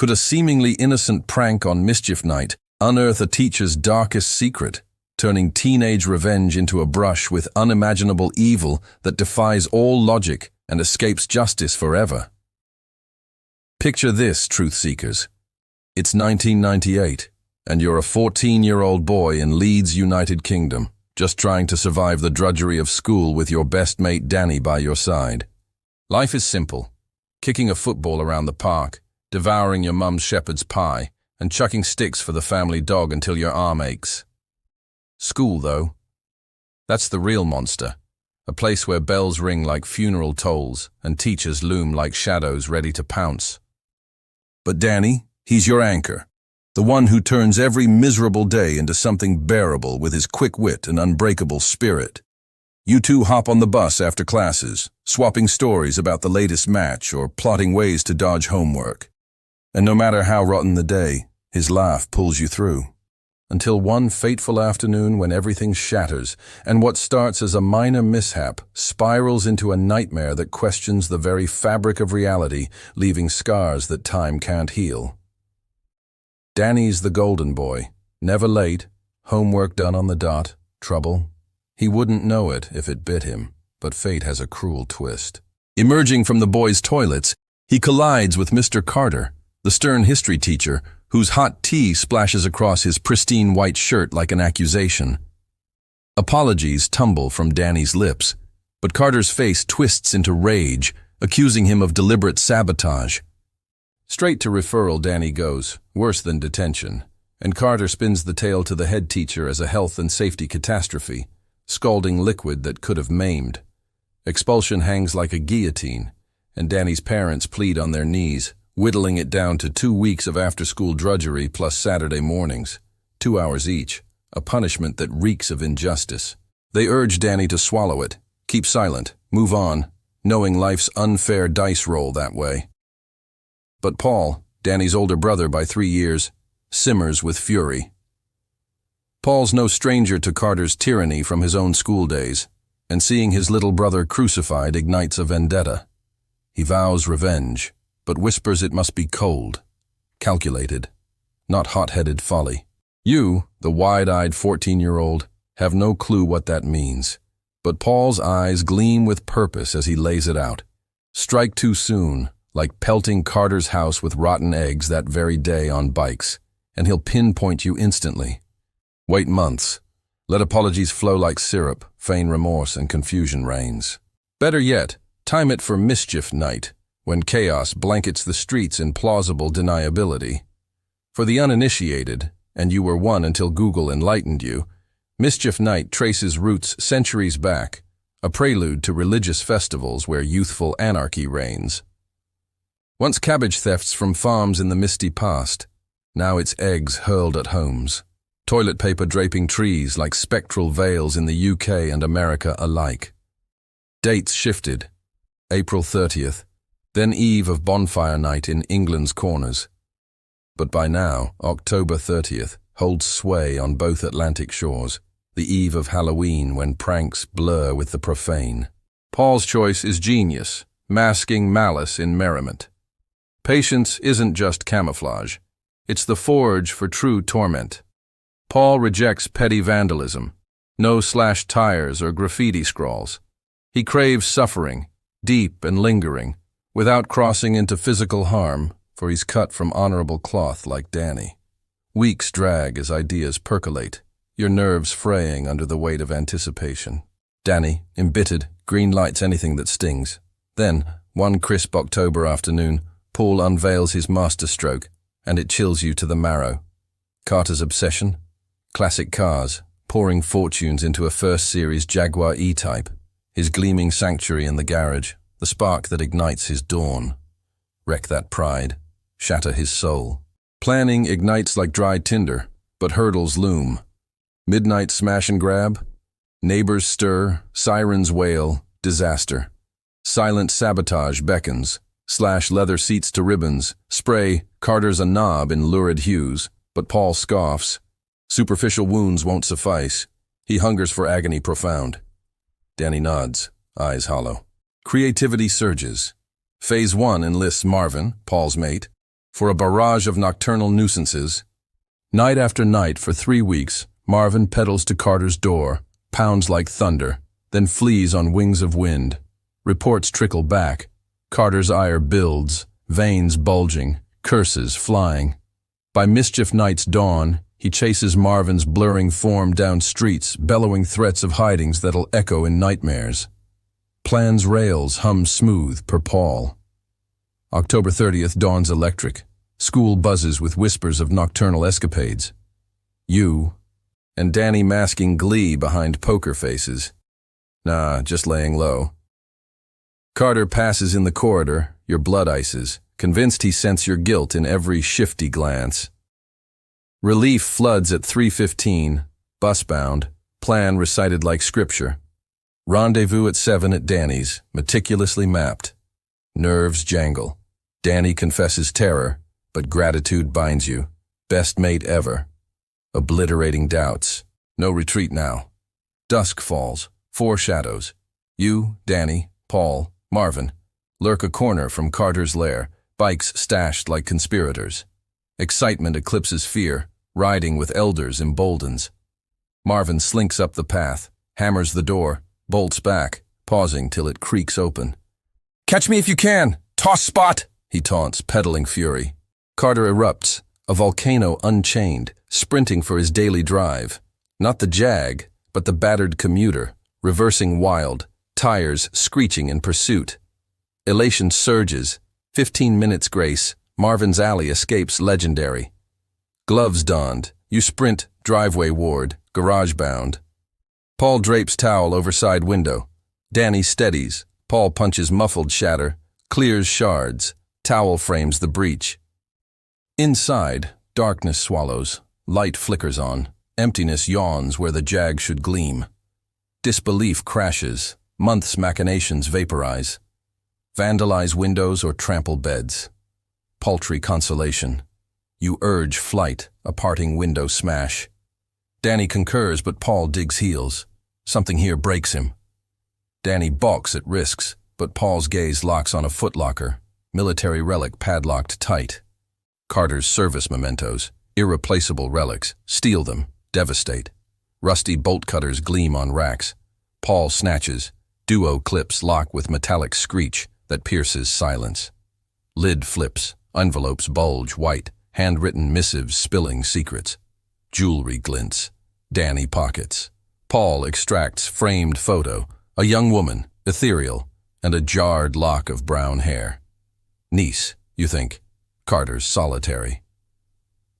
Could a seemingly innocent prank on mischief night unearth a teacher's darkest secret, turning teenage revenge into a brush with unimaginable evil that defies all logic and escapes justice forever? Picture this, truth seekers. It's 1998, and you're a 14-year-old boy in Leeds, United Kingdom, just trying to survive the drudgery of school with your best mate Danny by your side. Life is simple: kicking a football around the park, devouring your mum's shepherd's pie, and chucking sticks for the family dog until your arm aches. School, though, that's the real monster, a place where bells ring like funeral tolls and teachers loom like shadows ready to pounce. But Danny, he's your anchor, the one who turns every miserable day into something bearable with his quick wit and unbreakable spirit. You two hop on the bus after classes, swapping stories about the latest match or plotting ways to dodge homework. And no matter how rotten the day, his laugh pulls you through. Until one fateful afternoon when everything shatters, and what starts as a minor mishap spirals into a nightmare that questions the very fabric of reality, leaving scars that time can't heal. Danny's the golden boy, never late, homework done on the dot, trouble. He wouldn't know it if it bit him, but fate has a cruel twist. Emerging from the boys' toilets, he collides with Mr. Carter, the stern history teacher, whose hot tea splashes across his pristine white shirt like an accusation. Apologies tumble from Danny's lips, but Carter's face twists into rage, accusing him of deliberate sabotage. Straight to referral Danny goes, worse than detention, and Carter spins the tale to the head teacher as a health and safety catastrophe, scalding liquid that could have maimed. Expulsion hangs like a guillotine, and Danny's parents plead on their knees, whittling it down to 2 weeks of after-school drudgery plus Saturday mornings, 2 hours each, a punishment that reeks of injustice. They urge Danny to swallow it, keep silent, move on, knowing life's unfair dice roll that way. But Paul, Danny's older brother by 3 years, simmers with fury. Paul's no stranger to Carter's tyranny from his own school days, and seeing his little brother crucified ignites a vendetta. He vows revenge, but whispers it must be cold, calculated, not hot-headed folly. You, the wide-eyed 14-year-old, have no clue what that means, but Paul's eyes gleam with purpose as he lays it out. Strike too soon, like pelting Carter's house with rotten eggs that very day on bikes, and he'll pinpoint you instantly. Wait months. Let apologies flow like syrup, feign remorse and confusion reigns. Better yet, time it for mischief night, when chaos blankets the streets in plausible deniability. For the uninitiated, and you were one until Google enlightened you, mischief night traces roots centuries back, a prelude to religious festivals where youthful anarchy reigns. Once cabbage thefts from farms in the misty past, now it's eggs hurled at homes, toilet paper draping trees like spectral veils in the UK and America alike. Dates shifted, April 30th, then eve of bonfire night in England's corners. But by now, October 30th holds sway on both Atlantic shores, the eve of Halloween when pranks blur with the profane. Paul's choice is genius, masking malice in merriment. Patience isn't just camouflage. It's the forge for true torment. Paul rejects petty vandalism, no slashed tires or graffiti scrawls. He craves suffering, deep and lingering, without crossing into physical harm, for he's cut from honorable cloth like Danny. Weeks drag as ideas percolate, your nerves fraying under the weight of anticipation. Danny, embittered, green-lights anything that stings. Then, one crisp October afternoon, Paul unveils his masterstroke, and it chills you to the marrow. Carter's obsession? Classic cars, pouring fortunes into a first-series Jaguar E-Type, his gleaming sanctuary in the garage, the spark that ignites his dawn. Wreck that pride, shatter his soul. Planning ignites like dry tinder, but hurdles loom. Midnight smash and grab, neighbors stir, sirens wail, disaster. Silent sabotage beckons, slash leather seats to ribbons, spray Carter's a knob in lurid hues, but Paul scoffs. Superficial wounds won't suffice. He hungers for agony profound. Danny nods, eyes hollow. Creativity surges. Phase 1 enlists Marvin, Paul's mate, for a barrage of nocturnal nuisances. Night after night for 3 weeks, Marvin pedals to Carter's door, pounds like thunder, then flees on wings of wind. Reports trickle back. Carter's ire builds, veins bulging, curses flying. By mischief night's dawn, he chases Marvin's blurring form down streets, bellowing threats of hidings that'll echo in nightmares. Plan's rails hum smooth per Paul. October 30th dawns electric. School buzzes with whispers of nocturnal escapades. You and Danny masking glee behind poker faces. Nah, just laying low. Carter passes in the corridor, your blood ices, convinced he scents your guilt in every shifty glance. Relief floods at 3:15, bus-bound, plan recited like scripture. Rendezvous at 7 at Danny's, meticulously mapped. Nerves jangle. Danny confesses terror, but gratitude binds you. Best mate ever. Obliterating doubts. No retreat now. Dusk falls. 4 shadows. You, Danny, Paul, Marvin, lurk a corner from Carter's lair, bikes stashed like conspirators. Excitement eclipses fear, riding with elders emboldens. Marvin slinks up the path, hammers the door, bolts back, pausing till it creaks open. "Catch me if you can! Toss spot!" he taunts, pedaling fury. Carter erupts, a volcano unchained, sprinting for his daily drive. Not the Jag, but the battered commuter, reversing wild, tires screeching in pursuit. Elation surges. 15 minutes grace, Marvin's alley escapes legendary. Gloves donned, you sprint, driveway ward, garage bound. Paul drapes towel over side window. Danny steadies. Paul punches muffled shatter, clears shards. Towel frames the breach. Inside, darkness swallows. Light flickers on. Emptiness yawns where the Jag should gleam. Disbelief crashes. Months' machinations vaporize. Vandalize windows or trample beds. Paltry consolation. You urge flight, a parting window smash. Danny concurs, but Paul digs heels. Something here breaks him. Danny balks at risks, but Paul's gaze locks on a footlocker, military relic padlocked tight. Carter's service mementos, irreplaceable relics, steal them, devastate. Rusty bolt cutters gleam on racks. Paul snatches, duo clips lock with metallic screech that pierces silence. Lid flips, envelopes bulge white, handwritten missives spilling secrets. Jewelry glints. Danny pockets. Paul extracts framed photo, a young woman, ethereal, and a jarred lock of brown hair. Niece, you think. Carter's solitary.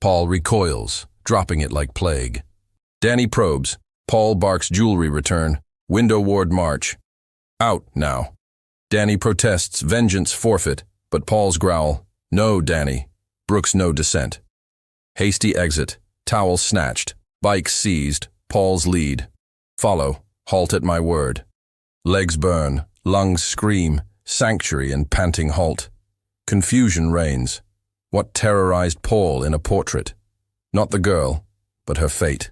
Paul recoils, dropping it like plague. Danny probes. Paul barks jewelry return. Window ward march. Out now. Danny protests vengeance forfeit, but Paul's growl, "No, Danny." Brooks no dissent. Hasty exit, towel snatched, bike seized, Paul's lead. Follow, halt at my word. Legs burn, lungs scream, sanctuary and panting halt. Confusion reigns. What terrorized Paul in a portrait? Not the girl, but her fate.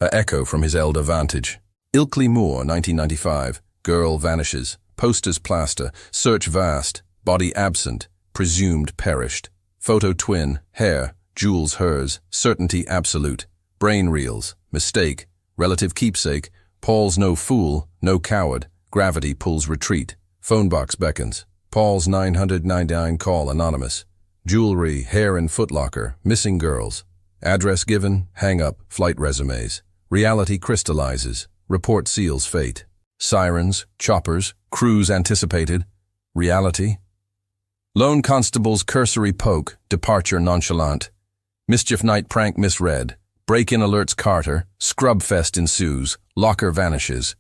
A echo from his elder vantage. Ilkley Moore, 1995. Girl vanishes. Posters plaster. Search vast. Body absent. Presumed perished. Photo twin. Hair. Jewels hers. Certainty absolute. Brain reels. Mistake. Relative keepsake. Paul's no fool. No coward. Gravity pulls retreat. Phone box beckons. Paul's 999 call anonymous. Jewelry, hair and footlocker. Missing girls. Address given. Hang up. Flight resumes. Reality crystallizes. Report seals fate. Sirens, choppers, crews anticipated. Reality. Lone constable's cursory poke, departure nonchalant. Mischief night prank misread. Break-in alerts Carter. Scrub fest ensues. Locker vanishes.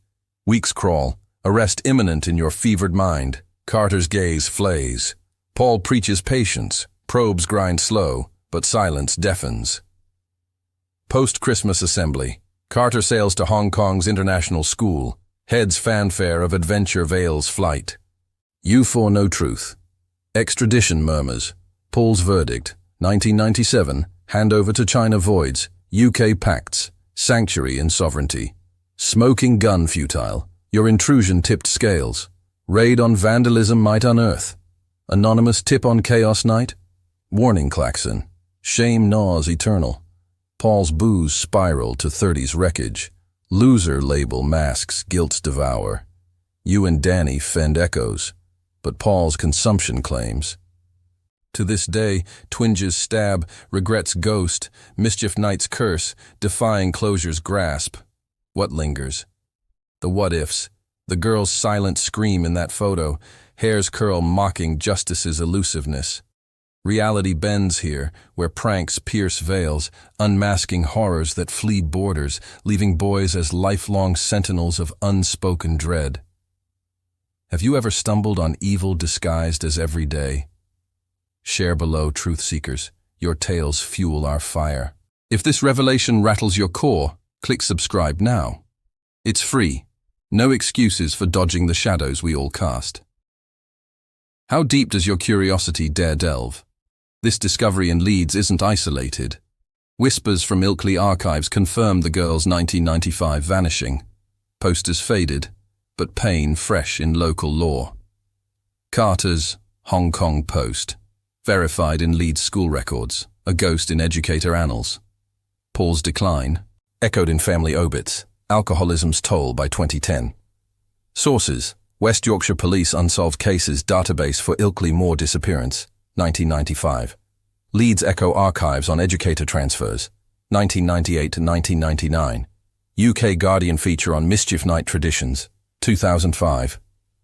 Weeks crawl. Arrest imminent in your fevered mind. Carter's gaze flays. Paul preaches patience. Probes grind slow, but silence deafens. Post-Christmas assembly. Carter sails to Hong Kong's international school. Heads fanfare of adventure veils flight. You for no truth. Extradition murmurs. Paul's verdict. 1997. Handover to China voids. UK pacts. Sanctuary in sovereignty. Smoking gun futile. Your intrusion tipped scales. Raid on vandalism might unearth. Anonymous tip on chaos night. Warning klaxon. Shame gnaws eternal. Paul's booze spiral to 30s wreckage. Loser label masks guilt's devour. You and Danny fend echoes, but Paul's consumption claims. To this day, twinges stab, regrets ghost, mischief night's curse, defying closure's grasp. What lingers? The what-ifs, the girl's silent scream in that photo, hair's curl mocking justice's elusiveness. Reality bends here, where pranks pierce veils, unmasking horrors that flee borders, leaving boys as lifelong sentinels of unspoken dread. Have you ever stumbled on evil disguised as everyday? Share below, truth seekers. Your tales fuel our fire. If this revelation rattles your core, click subscribe now. It's free. No excuses for dodging the shadows we all cast. How deep does your curiosity dare delve? This discovery in Leeds isn't isolated. Whispers from Ilkley archives confirm the girl's 1995 vanishing. Posters faded, but pain fresh in local law. Carter's Hong Kong Post. Verified in Leeds school records, a ghost in educator annals. Paul's decline, echoed in family obits, alcoholism's toll by 2010. Sources, West Yorkshire Police Unsolved Cases Database for Ilkley Moor Disappearance, 1995. Leeds Echo Archives on Educator Transfers, 1998 to 1999. UK Guardian feature on Mischief Night Traditions, 2005.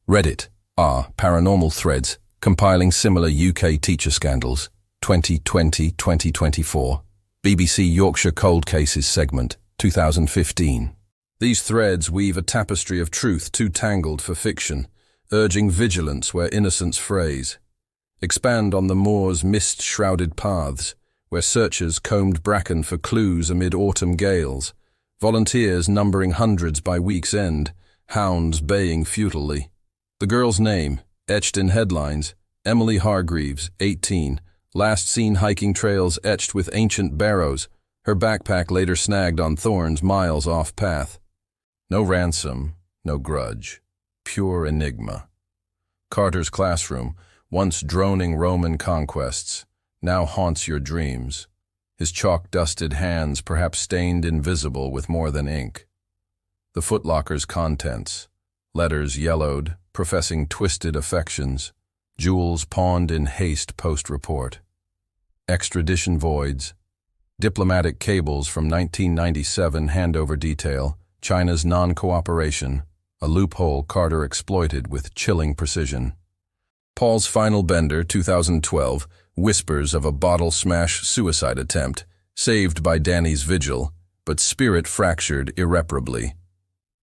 Reddit, Paranormal Threads, compiling similar UK teacher scandals, 2020-2024. BBC Yorkshire Cold Cases segment, 2015. These threads weave a tapestry of truth too tangled for fiction, urging vigilance where innocence frays. Expand on the moor's mist-shrouded paths, where searchers combed bracken for clues amid autumn gales, volunteers numbering hundreds by week's end, hounds baying futilely. The girl's name, etched in headlines, Emily Hargreaves, 18, last seen hiking trails etched with ancient barrows, her backpack later snagged on thorns miles off path. No ransom, no grudge, pure enigma. Carter's classroom, once droning Roman conquests, now haunts your dreams, his chalk-dusted hands perhaps stained invisible with more than ink. The footlocker's contents, letters yellowed, professing twisted affections, jewels pawned in haste post-report. Extradition voids, diplomatic cables from 1997 handover detail, China's non-cooperation, a loophole Carter exploited with chilling precision. Paul's final bender, 2012, whispers of a bottle smash suicide attempt, saved by Danny's vigil, but spirit fractured irreparably.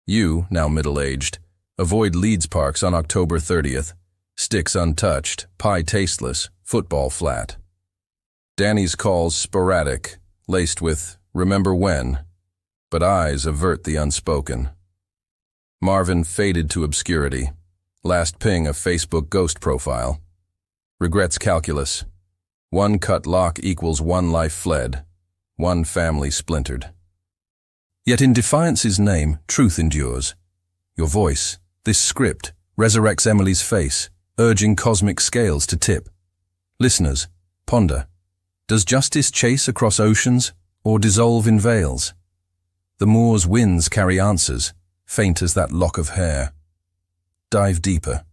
You, now middle-aged, avoid Leeds Parks on October 30th. Sticks untouched, pie tasteless, football flat. Danny's calls sporadic, laced with remember when, but eyes avert the unspoken. Marvin faded to obscurity. Last ping of Facebook ghost profile. Regrets calculus. One cut lock equals one life fled, one family splintered. Yet in defiance's name, truth endures. Your voice, this script, resurrects Emily's face, urging cosmic scales to tip. Listeners, ponder. Does justice chase across oceans or dissolve in veils? The moor's winds carry answers, faint as that lock of hair. Dive deeper.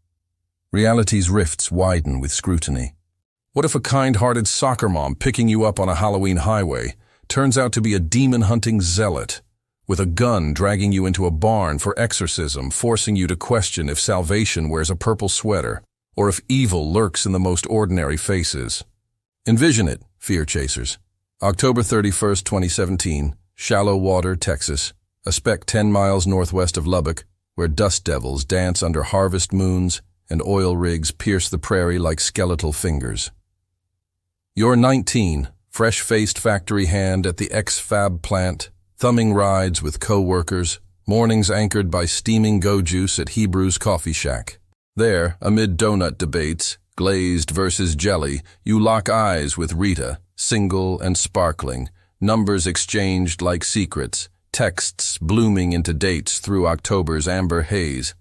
Reality's rifts widen with scrutiny. What if a kind-hearted soccer mom picking you up on a Halloween highway turns out to be a demon-hunting zealot, with a gun dragging you into a barn for exorcism, forcing you to question if salvation wears a purple sweater, or if evil lurks in the most ordinary faces? Envision it, fear chasers. October 31st, 2017, Shallow Water, Texas, a speck 10 miles northwest of Lubbock, where dust devils dance under harvest moons and oil rigs pierce the prairie like skeletal fingers. You're 19, fresh-faced factory hand at the ex-fab plant, thumbing rides with co-workers, mornings anchored by steaming go-juice at Hebrew's Coffee Shack. There, amid donut debates, glazed versus jelly, you lock eyes with Rita, single and sparkling, numbers exchanged like secrets, texts blooming into dates through October's amber haze.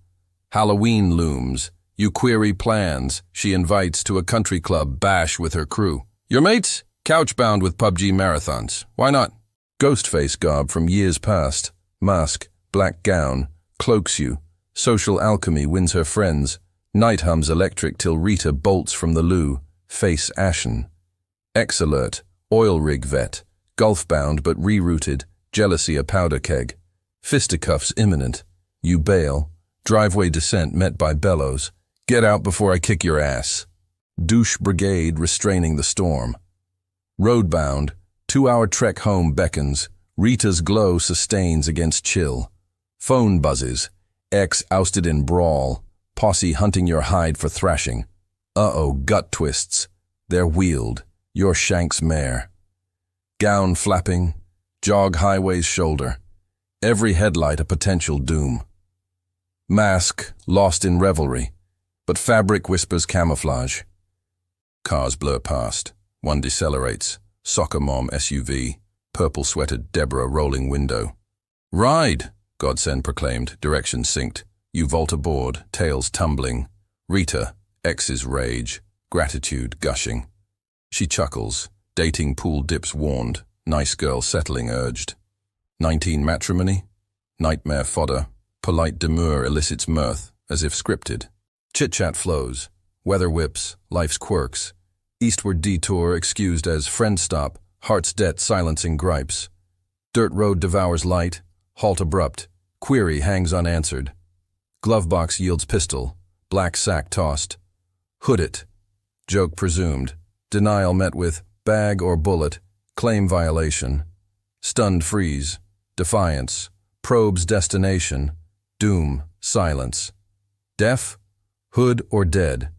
Halloween looms. You query plans. She invites to a country club bash with her crew. Your mates? Couch-bound with PUBG marathons. Why not? Ghostface garb from years past. Mask, black gown, cloaks you. Social alchemy wins her friends. Night hums electric till Rita bolts from the loo. Face ashen. X-alert, oil rig vet. Gulf-bound but rerouted. Jealousy a powder keg. Fisticuffs imminent. You bail. Driveway descent met by bellows. Get out before I kick your ass. Douche brigade restraining the storm. Roadbound, 2-hour trek home beckons. Rita's glow sustains against chill. Phone buzzes. Ex ousted in brawl. Posse hunting your hide for thrashing. Uh-oh, gut twists. They're wheeled. Your shank's mare. Gown flapping. Jog highway's shoulder. Every headlight a potential doom. Mask lost in revelry, but fabric whispers camouflage. Cars blur past. One decelerates. Soccer mom SUV. Purple-sweated Deborah rolling window. Ride, Godsend proclaimed, direction synced. You vault aboard, tails tumbling. Rita, ex's rage, gratitude gushing. She chuckles, dating pool dips warned, nice girl settling urged. 19 matrimony, nightmare fodder, polite demur elicits mirth, as if scripted. Chit-chat flows, weather whips, life's quirks. Eastward detour excused as friend stop, heart's debt silencing gripes. Dirt road devours light, halt abrupt, query hangs unanswered. Glovebox yields pistol, black sack tossed. Hood it, joke presumed. Denial met with bag or bullet, claim violation. Stunned freeze, defiance, probes destination, doom, silence. Deaf, hood or dead.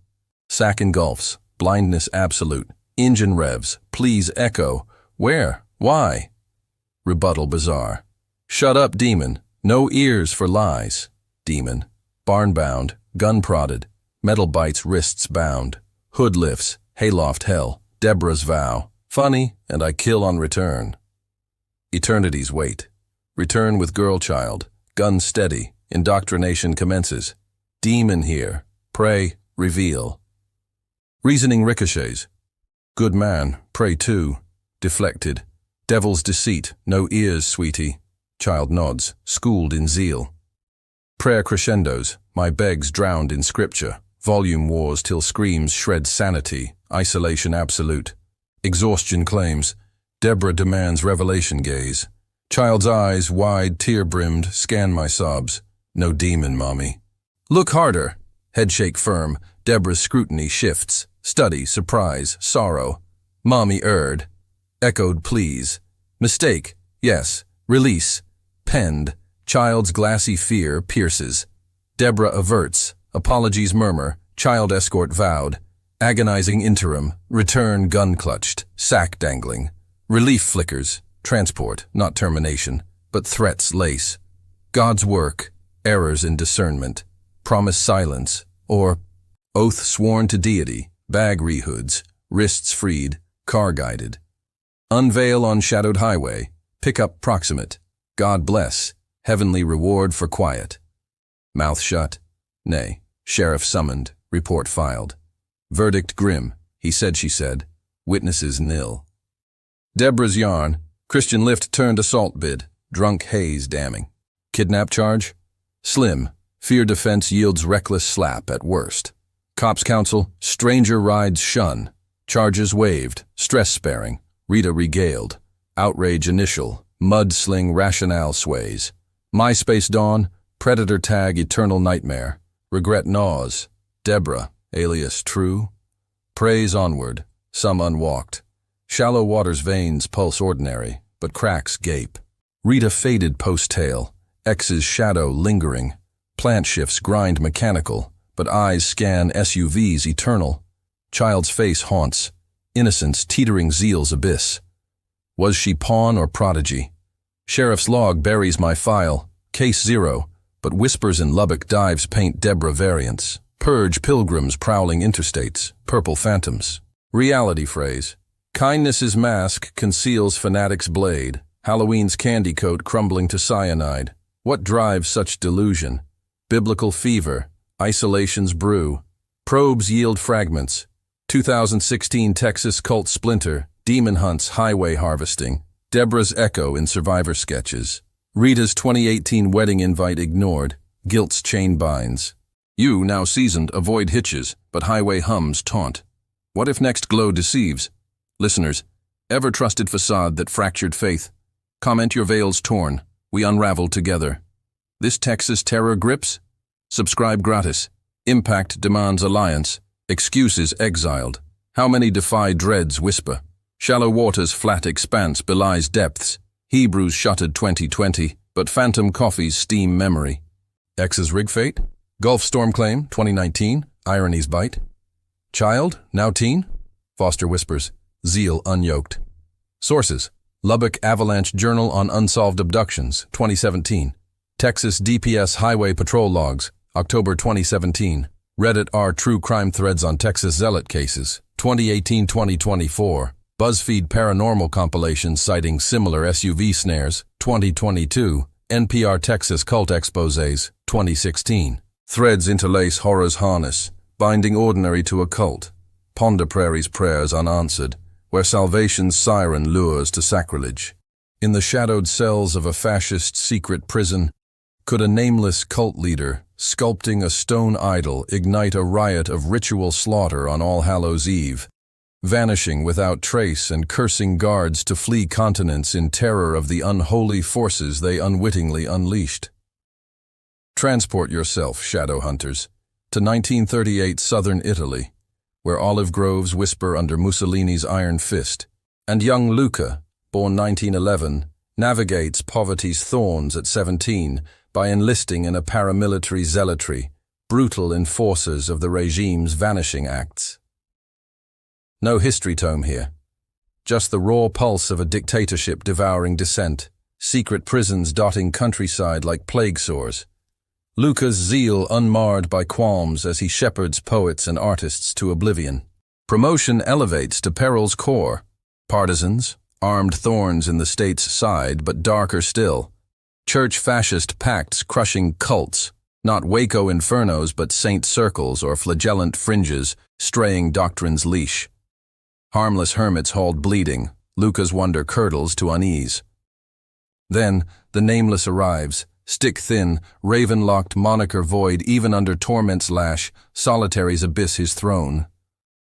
Sack engulfs, blindness absolute. Engine revs, please echo. Where? Why? Rebuttal bizarre. Shut up, demon. No ears for lies. Demon. Barn-bound, gun-prodded. Metal bites, wrists bound. Hood lifts, hayloft hell. Deborah's vow. Funny, and I kill on return. Eternity's wait. Return with girl-child. Gun steady. Indoctrination commences. Demon here. Pray, reveal. Reasoning ricochets. Good man, pray too. Deflected. Devil's deceit, no ears, sweetie. Child nods, schooled in zeal. Prayer crescendos, my begs drowned in scripture. Volume wars till screams shred sanity. Isolation absolute. Exhaustion claims. Deborah demands revelation gaze. Child's eyes, wide, tear-brimmed, scan my sobs. No demon, mommy. Look harder. Headshake firm. Deborah's scrutiny shifts. Study, surprise, sorrow. Mommy erred. Echoed please. Mistake. Yes. Release. Penned. Child's glassy fear pierces. Deborah averts. Apologies murmur. Child escort vowed. Agonizing interim. Return gun clutched. Sack dangling. Relief flickers. Transport, not termination, but threats lace. God's work. Errors in discernment. Promise silence. Or oath sworn to deity. Bag rehoods. Wrists freed. Car guided. Unveil on shadowed highway. Pickup proximate. God bless. Heavenly reward for quiet. Mouth shut. Nay. Sheriff summoned. Report filed. Verdict grim. He said she said. Witnesses nil. Deborah's yarn. Christian lift turned assault bid. Drunk haze damning. Kidnap charge? Slim. Fear defense yields reckless slap at worst. Cops counsel. Stranger rides shun. Charges waived. Stress sparing. Rita regaled. Outrage initial. Mud-sling rationale sways. MySpace dawn. Predator tag eternal nightmare. Regret gnaws. Deborah, alias true. Praise onward. Some unwalked. Shallow water's veins pulse ordinary, but cracks gape. Rita faded post-tail. X's shadow lingering. Plant shifts grind mechanical, but eyes scan SUVs eternal. Child's face haunts. Innocence teetering zeal's abyss. Was she pawn or prodigy? Sheriff's log buries my file. Case 0, but whispers in Lubbock dives paint Deborah variants. Purge pilgrims prowling interstates. Purple phantoms. Reality phrase. Kindness's mask conceals fanatic's blade. Halloween's candy coat crumbling to cyanide. What drives such delusion? Biblical fever. Isolation's brew. Probes yield fragments. 2016 Texas cult splinter, Demon Hunts highway harvesting, Deborah's echo in survivor sketches, Rita's 2018 wedding invite ignored, guilt's chain binds. You, now seasoned, avoid hitches, but highway hums taunt. What if next glow deceives? Listeners, ever-trusted facade that fractured faith. Comment your veils torn, we unravel together. This Texas terror grips? Subscribe gratis. Impact demands alliance. Excuses exiled. How many defy dreads whisper? Shallow waters flat expanse belies depths. Hebrews shuttered 2020, but phantom coffee's steam memory. X's rig fate? Gulf storm claim, 2019, irony's bite. Child, now teen? Foster whispers, zeal unyoked. Sources: Lubbock Avalanche Journal on Unsolved Abductions, 2017. Texas DPS Highway Patrol Logs, October 2017. Reddit R True Crime Threads on Texas Zealot Cases, 2018-2024. BuzzFeed Paranormal Compilations citing similar SUV snares, 2022. NPR Texas Cult Exposés, 2016. Threads interlace horror's harness, binding ordinary to a cult. Ponder Prairie's prayers unanswered, where salvation's siren lures to sacrilege. In the shadowed cells of a fascist secret prison, could a nameless cult leader, sculpting a stone idol, ignite a riot of ritual slaughter on All Hallows' Eve, vanishing without trace and cursing guards to flee continents in terror of the unholy forces they unwittingly unleashed? Transport yourself, shadow hunters, to 1938 southern Italy, where olive groves whisper under Mussolini's iron fist, and young Luca, born 1911, navigates poverty's thorns at 17 by enlisting in a paramilitary zealotry, brutal enforcers of the regime's vanishing acts. No history tome here, just the raw pulse of a dictatorship devouring dissent, secret prisons dotting countryside like plague sores. Luca's zeal unmarred by qualms as he shepherds poets and artists to oblivion. Promotion elevates to peril's core. Partisans, armed thorns in the state's side, but darker still. Church fascist pacts crushing cults, not Waco infernos but saint circles or flagellant fringes straying doctrine's leash. Harmless hermits hauled bleeding, Luca's wonder curdles to unease. Then, the nameless arrives, stick-thin, raven-locked moniker void even under torment's lash, solitary's abyss his throne.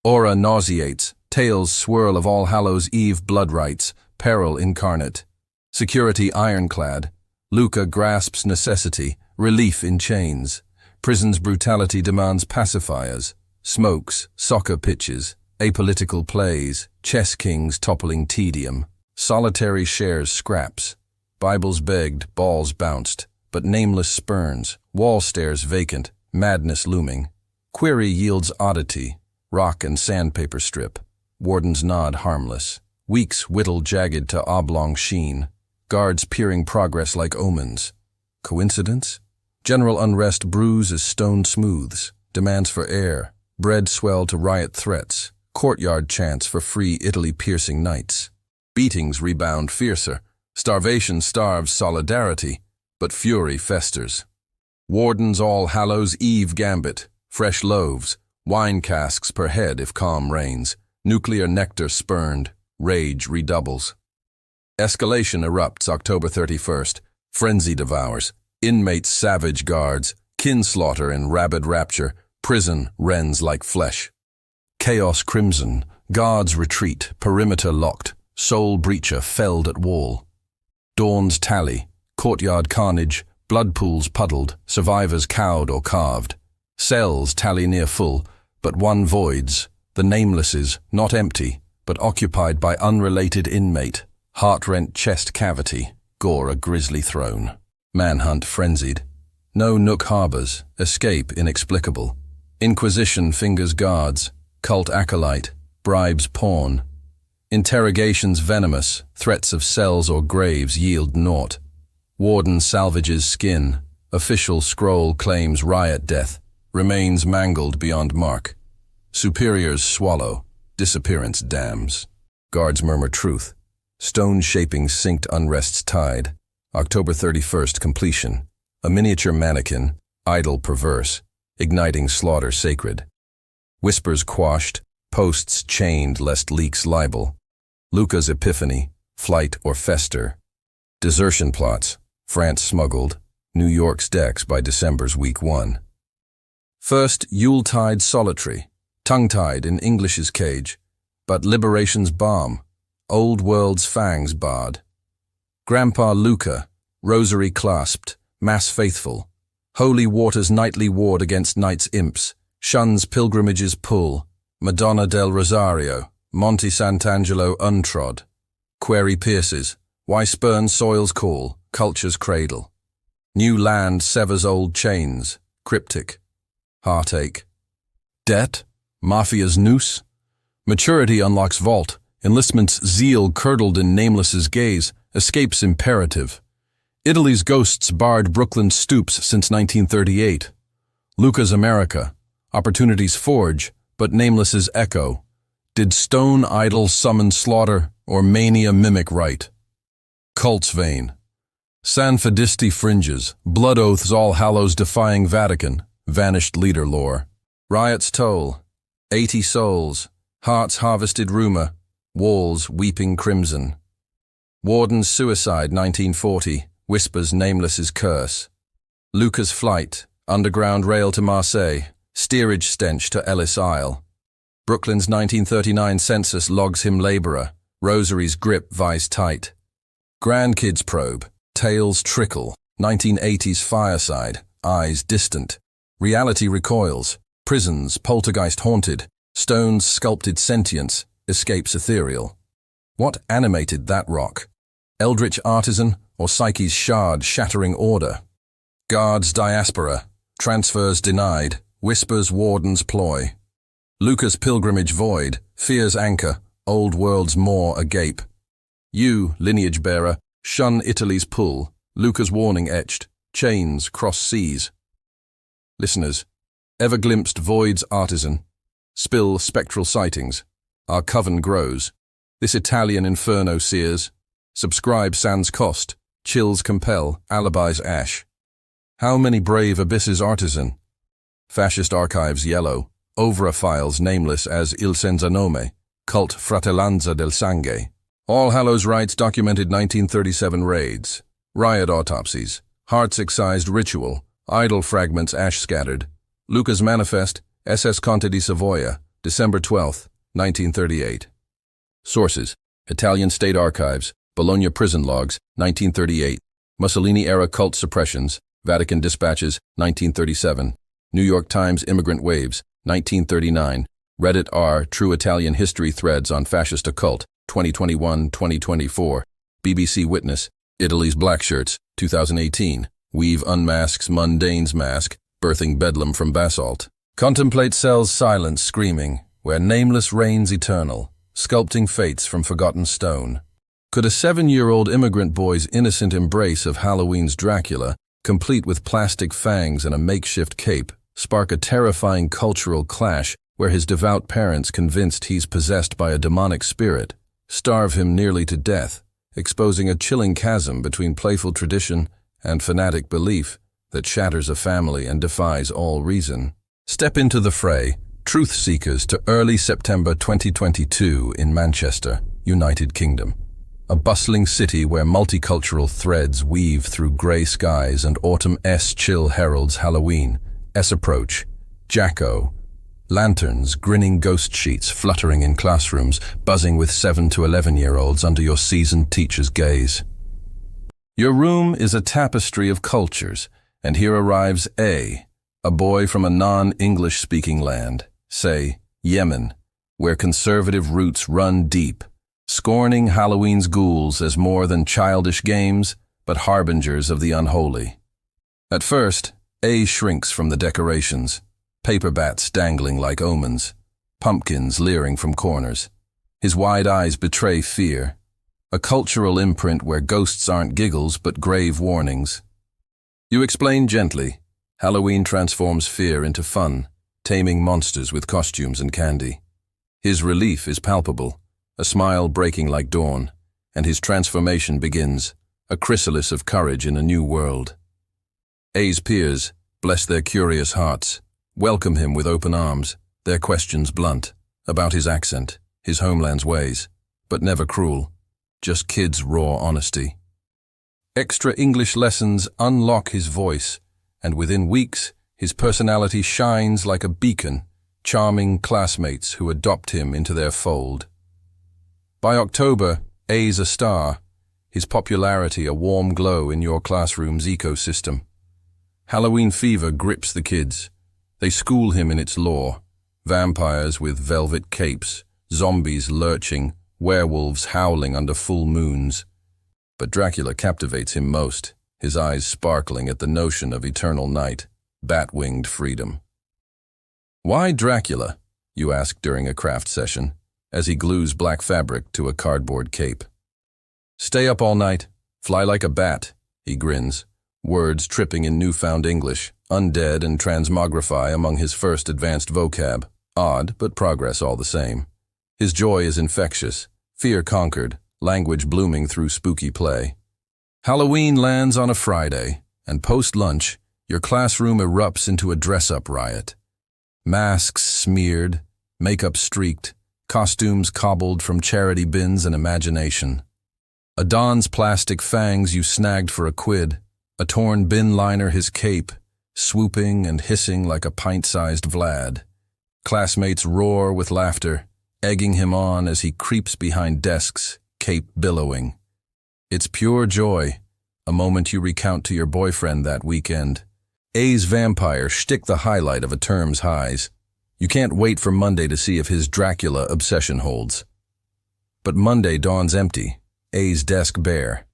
Aura nauseates, tales swirl of All Hallows' Eve blood rites, peril incarnate. Security ironclad, Luca grasps necessity, relief in chains. Prison's brutality demands pacifiers, smokes, soccer pitches, apolitical plays, chess kings toppling tedium. Solitary shares scraps. Bibles begged, balls bounced, but nameless spurns, wall stares vacant, madness looming. Query yields oddity, rock and sandpaper strip. Wardens nod harmless. Weeks whittle jagged to oblong sheen. Guards peering progress like omens. Coincidence? General unrest brews as stone smooths. Demands for air. Bread swell to riot threats. Courtyard chants for free Italy-piercing nights. Beatings rebound fiercer. Starvation starves solidarity, but fury festers. Wardens All Hallows' Eve gambit. Fresh loaves. Wine casks per head if calm reigns. Nuclear nectar spurned. Rage redoubles. Escalation erupts October 31st. Frenzy devours. Inmates savage guards. Kinslaughter in rabid rapture. Prison rends like flesh. Chaos crimson. Guards retreat. Perimeter locked. Soul breacher felled at wall. Dawn's tally. Courtyard carnage. Blood pools puddled. Survivors cowed or carved. Cells tally near full, but one voids. The nameless's not empty, but occupied by unrelated inmate. Heart-rent chest cavity, gore a grisly throne. Manhunt frenzied. No nook harbors, escape inexplicable. Inquisition fingers guards, cult acolyte, bribes pawn. Interrogations venomous, threats of cells or graves yield naught. Warden salvages skin, official scroll claims riot death, remains mangled beyond mark. Superiors swallow, disappearance damns. Guards murmur truth. Stone shaping synced unrest's tide. October 31st completion. A miniature mannequin, idol perverse, igniting slaughter sacred. Whispers quashed, posts chained lest leaks libel. Luca's epiphany, flight or fester. Desertion plots, France smuggled, New York's decks by December's week 1. First, Yuletide solitary, tongue-tied in English's cage, but liberation's balm, old world's fangs barred. Grandpa Luca, rosary clasped, mass faithful, holy water's nightly ward against night's imps, shuns pilgrimage's pull, Madonna del Rosario, Monte Sant'Angelo untrod. Query pierces, why spurn soil's call, culture's cradle. New land severs old chains, cryptic. Heartache. Debt, mafia's noose. Maturity unlocks vault, enlistment's zeal curdled in nameless's gaze, escapes imperative. Italy's ghosts barred Brooklyn's stoops since 1938. Luca's America, opportunities forge, but nameless's echo. Did stone idols summon slaughter, or mania mimic right? Cult's vein. San Fedisti fringes, blood oaths all hallows defying Vatican, vanished leader lore. Riots toll, 80 souls, hearts harvested rumor, walls weeping crimson. Warden's suicide 1940, whispers nameless's curse. Luca's flight, underground rail to Marseille, steerage stench to Ellis Isle. Brooklyn's 1939 census logs him laborer, rosary's grip vice tight. Grandkids probe, tales trickle, 1980s fireside, eyes distant. Reality recoils, prisons poltergeist haunted, stones sculpted sentience, escapes ethereal. What animated that rock? Eldritch artisan or Psyche's shard shattering order? Guards diaspora, transfers denied, whispers warden's ploy. Luca's pilgrimage void, fear's anchor, old world's maw agape. You, lineage bearer, shun Italy's pull, Luca's warning etched, chains cross seas. Listeners, ever glimpsed void's artisan, spill spectral sightings, our coven grows. This Italian inferno sears, subscribe sans cost, chills compel, alibis ash. How many brave abysses artisan? Fascist archives yellow, Ovra files nameless as Il Senza Nome, cult Fratellanza del Sangue. All Hallows rites documented 1937 raids, riot autopsies, hearts excised ritual, idol fragments ash scattered. Luca's manifest, SS Conte di Savoia, December 12, 1938. Sources: Italian State Archives, Bologna Prison Logs, 1938, Mussolini-era cult suppressions, Vatican Dispatches, 1937, New York Times Immigrant Waves, 1939, Reddit r True Italian History Threads on Fascist Occult, 2021-2024, BBC Witness, Italy's Black Shirts, 2018, Weave unmasks mundane's mask, birthing bedlam from basalt. Contemplate cell's silence screaming, where nameless reigns eternal, sculpting fates from forgotten stone. Could a 7-year-old immigrant boy's innocent embrace of Halloween's Dracula, complete with plastic fangs and a makeshift cape, spark a terrifying cultural clash where his devout parents, convinced he's possessed by a demonic spirit, starve him nearly to death, exposing a chilling chasm between playful tradition and fanatic belief that shatters a family and defies all reason? Step into the fray, truth seekers, to early September 2022 in Manchester, United Kingdom. A bustling city where multicultural threads weave through grey skies and autumn's chill heralds Halloween, approach, Jacko, lanterns, grinning ghost sheets fluttering in classrooms, buzzing with 7 to 11-year-olds under your seasoned teacher's gaze. Your room is a tapestry of cultures, and here arrives a boy from a non-English speaking land, say Yemen, where conservative roots run deep, scorning Halloween's ghouls as more than childish games, but harbingers of the unholy. At first, A shrinks from the decorations, paper bats dangling like omens, pumpkins leering from corners. His wide eyes betray fear, a cultural imprint where ghosts aren't giggles but grave warnings. You explain gently. Halloween transforms fear into fun, taming monsters with costumes and candy. His relief is palpable, a smile breaking like dawn, and his transformation begins, a chrysalis of courage in a new world. A's peers, bless their curious hearts, welcome him with open arms, their questions blunt, about his accent, his homeland's ways, but never cruel, just kids' raw honesty. Extra English lessons unlock his voice, and within weeks, his personality shines like a beacon, charming classmates who adopt him into their fold. By October, A's a star, his popularity a warm glow in your classroom's ecosystem. Halloween fever grips the kids. They school him in its lore. Vampires with velvet capes, zombies lurching, werewolves howling under full moons. But Dracula captivates him most, his eyes sparkling at the notion of eternal night, bat-winged freedom. Why Dracula? You ask during a craft session, as he glues black fabric to a cardboard cape. Stay up all night, fly like a bat, he grins, words tripping in newfound English, undead and transmogrify among his first advanced vocab, odd but progress all the same. His joy is infectious, fear conquered, language blooming through spooky play. Halloween lands on a Friday, and post-lunch, your classroom erupts into a dress-up riot. Masks smeared, makeup streaked, costumes cobbled from charity bins and imagination. A Don's plastic fangs you snagged for a quid, a torn bin liner his cape, swooping and hissing like a pint-sized Vlad. Classmates roar with laughter, egging him on as he creeps behind desks, cape billowing. It's pure joy, a moment you recount to your boyfriend that weekend. A's vampire shtick the highlight of a term's highs. You can't wait for Monday to see if his Dracula obsession holds. But Monday dawns empty, A's desk bare.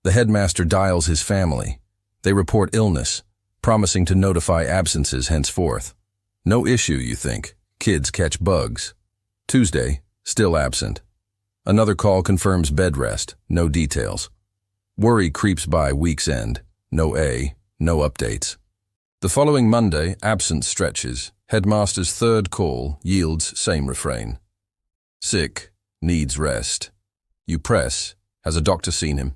The headmaster dials his family. They report illness, promising to notify absences henceforth. No issue, you think. Kids catch bugs. Tuesday, still absent. Another call confirms bed rest, no details. Worry creeps by week's end. No A, no updates. The following Monday, absence stretches. Headmaster's third call yields same refrain. Sick, needs rest. You press. Has a doctor seen him?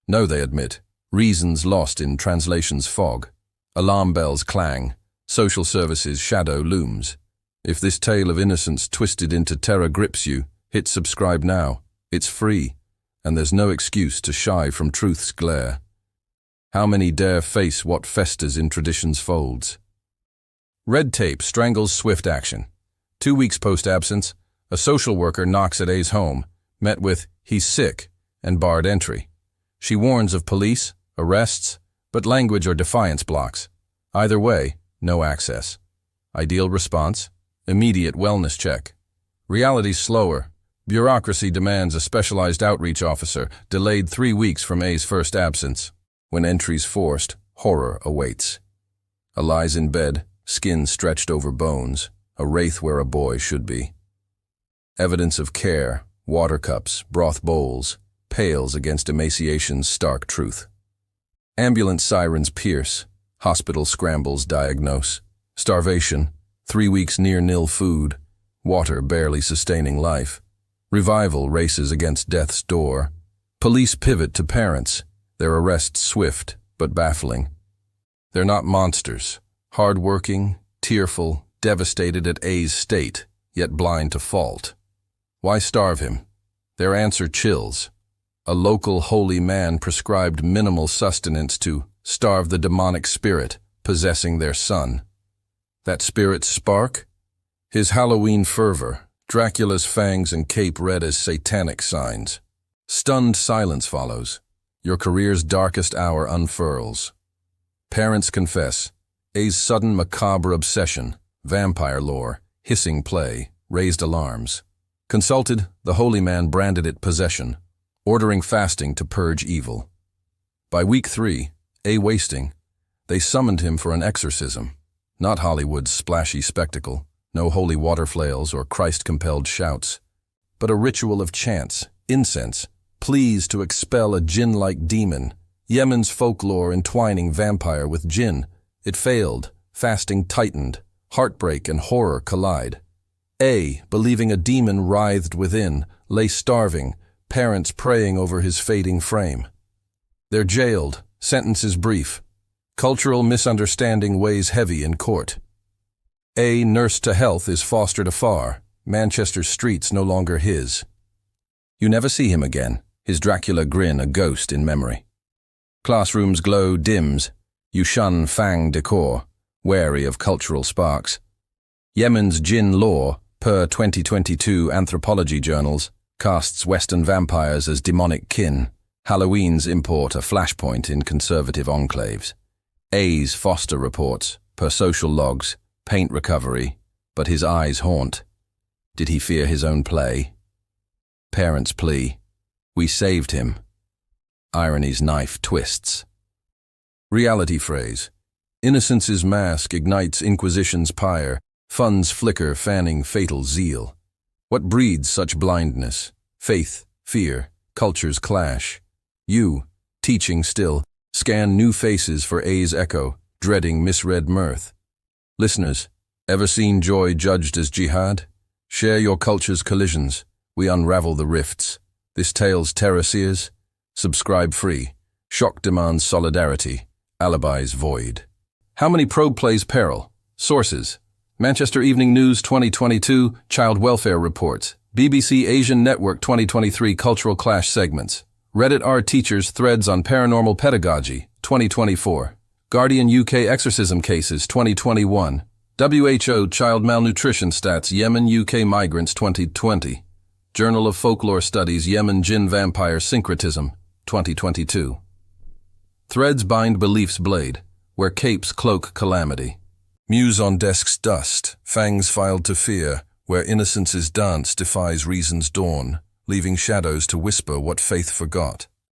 No, they admit. Reasons lost in translation's fog. Alarm bells clang. Social services shadow looms. If this tale of innocence twisted into terror grips you, hit subscribe now. It's free, and there's no excuse to shy from truth's glare. How many dare face what festers in tradition's folds? Red tape strangles swift action. 2 weeks post-absence, a social worker knocks at A's home, met with, "He's sick," and barred entry. She warns of police, arrests, but language or defiance blocks. Either way, no access. Ideal response? Immediate wellness check. Reality's slower. Bureaucracy demands a specialized outreach officer, delayed 3 weeks from A's first absence. When entry's forced, horror awaits. A lies in bed, skin stretched over bones, a wraith where a boy should be. Evidence of care, water cups, broth bowls, pales against emaciation's stark truth. Ambulance sirens pierce, hospital scrambles diagnose. Starvation, 3 weeks near-nil food, water barely sustaining life. Revival races against death's door. Police pivot to parents, their arrests swift but baffling. They're not monsters, hard-working, tearful, devastated at A's state, yet blind to fault. Why starve him? Their answer chills. A local holy man prescribed minimal sustenance to starve the demonic spirit possessing their son. That spirit's spark? His Halloween fervor, Dracula's fangs and cape read as satanic signs. Stunned silence follows. Your career's darkest hour unfurls. Parents confess. A's sudden macabre obsession, vampire lore, hissing play, raised alarms. Consulted, the holy man branded it possession, ordering fasting to purge evil. By week 3, A wasting, they summoned him for an exorcism. Not Hollywood's splashy spectacle, no holy water flails or Christ-compelled shouts, but a ritual of chants, incense, pleas to expel a jinn-like demon, Yemen's folklore entwining vampire with jinn. It failed, fasting tightened, heartbreak and horror collide. A, believing a demon writhed within, lay starving, parents praying over his fading frame. They're jailed, sentences brief. Cultural misunderstanding weighs heavy in court. A, nursed to health, is fostered afar, Manchester's streets no longer his. You never see him again, his Dracula grin a ghost in memory. Classrooms' glow dims. You shun Fang decor, wary of cultural sparks. Yemen's Jinn lore, per 2022 anthropology journals, casts Western vampires as demonic kin. Halloween's import a flashpoint in conservative enclaves. A's Foster reports, per social logs, paint recovery, but his eyes haunt. Did he fear his own play? Parents' plea. We saved him. Irony's knife twists. Reality phrase. Innocence's mask ignites Inquisition's pyre, funds flicker fanning fatal zeal. What breeds such blindness? Faith, fear, cultures clash. You, teaching still, scan new faces for A's echo, dreading misread mirth. Listeners, ever seen joy judged as jihad? Share your culture's collisions. We unravel the rifts. This tale's terror sears. Subscribe free. Shock demands solidarity. Alibis void. How many probe plays peril? Sources. Manchester Evening News 2022 Child Welfare Reports. BBC Asian Network 2023 Cultural Clash Segments. Reddit R Teachers Threads on Paranormal Pedagogy 2024. Guardian UK Exorcism Cases 2021. WHO Child Malnutrition Stats Yemen UK Migrants 2020. Journal of Folklore Studies Yemen Jinn Vampire Syncretism 2022. Threads bind belief's blade, where capes cloak calamity. Muse on desk's dust, fangs filed to fear, where innocence's dance defies reason's dawn, leaving shadows to whisper what faith forgot.